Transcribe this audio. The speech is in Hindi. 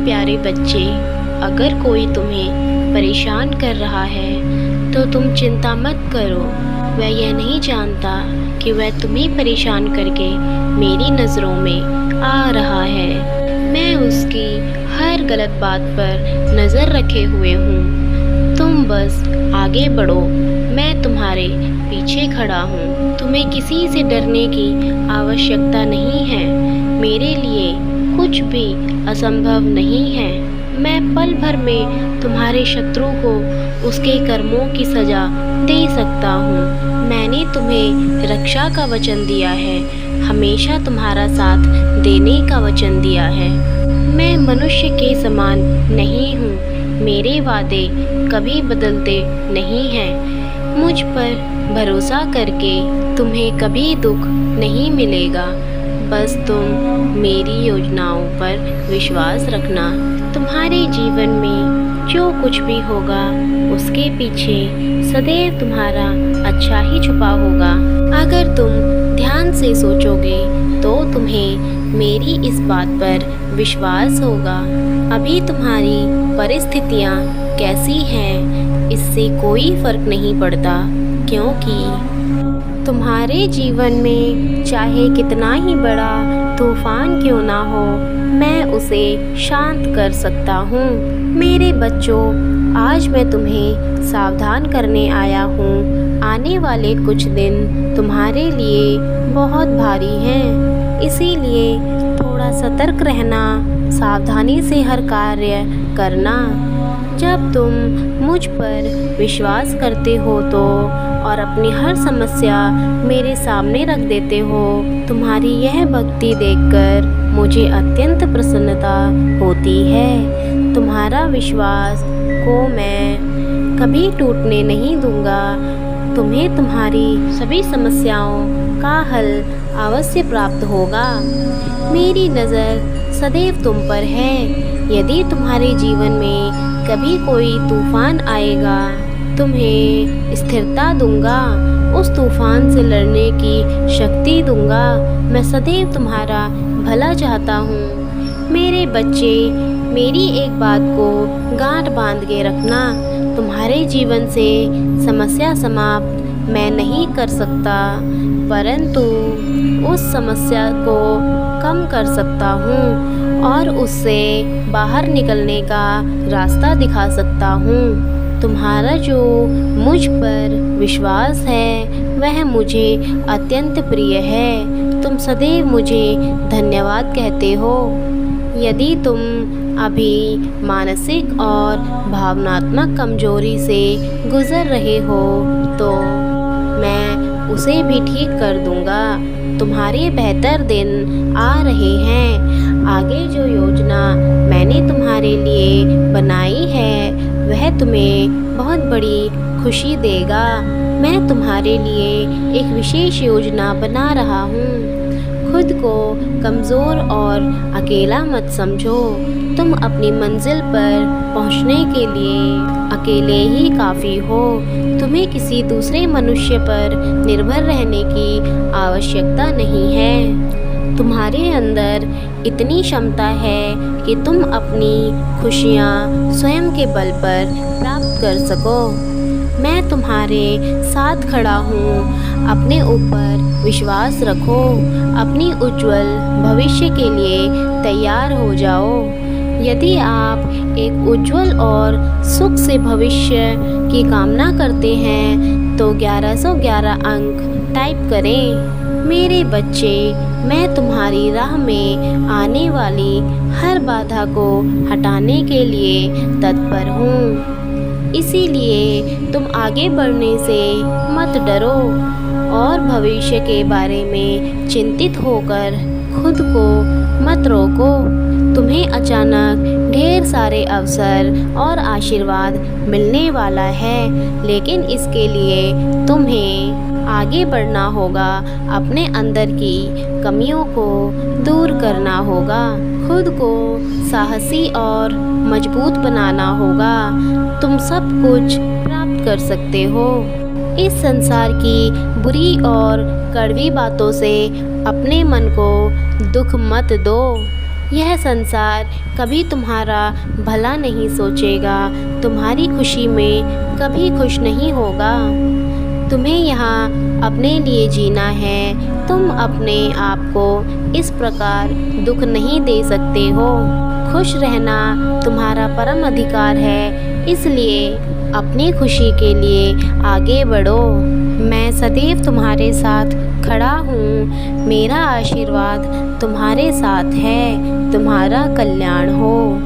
प्यारे बच्चे, अगर कोई तुम्हें परेशान कर रहा है तो तुम चिंता मत करो। वह यह नहीं जानता कि वह तुम्हें परेशान करके मेरी नज़रों में आ रहा है। मैं उसकी हर गलत बात पर नज़र रखे हुए हूँ। तुम बस आगे बढ़ो, मैं तुम्हारे पीछे खड़ा हूँ। तुम्हें किसी से डरने की आवश्यकता नहीं है। मेरे लिए कुछ भी असंभव नहीं है। मैं पल भर में तुम्हारे शत्रु को उसके कर्मों की सज़ा दे सकता हूँ। मैंने तुम्हें रक्षा का वचन दिया है, हमेशा तुम्हारा साथ देने का वचन दिया है। मैं मनुष्य के समान नहीं हूँ, मेरे वादे कभी बदलते नहीं हैं। मुझ पर भरोसा करके तुम्हें कभी दुख नहीं मिलेगा। बस तुम मेरी योजनाओं पर विश्वास रखना। तुम्हारे जीवन में जो कुछ भी होगा उसके पीछे सदैव तुम्हारा अच्छा ही छुपा होगा। अगर तुम ध्यान से सोचोगे तो तुम्हें मेरी इस बात पर विश्वास होगा। अभी तुम्हारी परिस्थितियाँ कैसी हैं इससे कोई फर्क नहीं पड़ता, क्योंकि तुम्हारे जीवन में चाहे कितना ही बड़ा तूफान क्यों ना हो, मैं उसे शांत कर सकता हूँ। मेरे बच्चों, आज मैं तुम्हें सावधान करने आया हूँ। आने वाले कुछ दिन तुम्हारे लिए बहुत भारी हैं, इसीलिए थोड़ा सतर्क रहना, सावधानी से हर कार्य करना। जब तुम मुझ पर विश्वास करते हो तो और अपनी हर समस्या मेरे सामने रख देते हो, तुम्हारी यह भक्ति देखकर मुझे अत्यंत प्रसन्नता होती है। तुम्हारा विश्वास को मैं कभी टूटने नहीं दूंगा। तुम्हें तुम्हारी सभी समस्याओं का हल अवश्य प्राप्त होगा। मेरी नज़र सदैव तुम पर है। यदि तुम्हारे जीवन में कभी कोई तूफान आएगा, तुम्हें स्थिरता दूंगा, उस तूफान से लड़ने की शक्ति दूंगा। मैं सदैव तुम्हारा भला चाहता हूँ। मेरे बच्चे, मेरी एक बात को गांठ बांध के रखना। तुम्हारे जीवन से समस्या समाप्त मैं नहीं कर सकता, परंतु उस समस्या को कम कर सकता हूँ और उससे बाहर निकलने का रास्ता दिखा सकता हूँ। तुम्हारा जो मुझ पर विश्वास है वह मुझे अत्यंत प्रिय है। तुम सदैव मुझे धन्यवाद कहते हो। यदि तुम अभी मानसिक और भावनात्मक कमजोरी से गुजर रहे हो तो मैं उसे भी ठीक कर दूंगा। तुम्हारे बेहतर दिन आ रहे हैं। आगे जो योजना मैंने तुम्हारे लिए बनाई है वह तुम्हें बहुत बड़ी खुशी देगा। मैं तुम्हारे लिए एक विशेष योजना बना रहा हूँ। खुद को कमज़ोर और अकेला मत समझो। तुम अपनी मंजिल पर पहुँचने के लिए अकेले ही काफ़ी हो। तुम्हें किसी दूसरे मनुष्य पर निर्भर रहने की आवश्यकता नहीं है। तुम्हारे अंदर इतनी क्षमता है कि तुम अपनी खुशियाँ स्वयं के बल पर प्राप्त कर सको। मैं तुम्हारे साथ खड़ा हूँ। अपने ऊपर विश्वास रखो। अपनी उज्जवल भविष्य के लिए तैयार हो जाओ। यदि आप एक उज्जवल और सुख से भविष्य की कामना करते हैं तो 1111 अंक टाइप करें। मेरे बच्चे, मैं तुम्हारी राह में आने वाली हर बाधा को हटाने के लिए तत्पर हूँ। इसीलिए तुम आगे बढ़ने से मत डरो और भविष्य के बारे में चिंतित होकर खुद को मत रोको। तुम्हें अचानक ढेर सारे अवसर और आशीर्वाद मिलने वाला है, लेकिन इसके लिए तुम्हें आगे बढ़ना होगा। अपने अंदर की कमियों को दूर करना होगा। खुद को साहसी और मजबूत बनाना होगा। तुम सब कुछ प्राप्त कर सकते हो। इस संसार की बुरी और कड़वी बातों से अपने मन को दुख मत दो। यह संसार कभी तुम्हारा भला नहीं सोचेगा, तुम्हारी खुशी में कभी खुश नहीं होगा। तुम्हें यहाँ अपने लिए जीना है, तुम अपने आप को इस प्रकार दुख नहीं दे सकते हो। खुश रहना तुम्हारा परम अधिकार है, इसलिए अपनी खुशी के लिए आगे बढ़ो। मैं सदैव तुम्हारे साथ खड़ा हूँ, मेरा आशीर्वाद तुम्हारे साथ है। तुम्हारा कल्याण हो।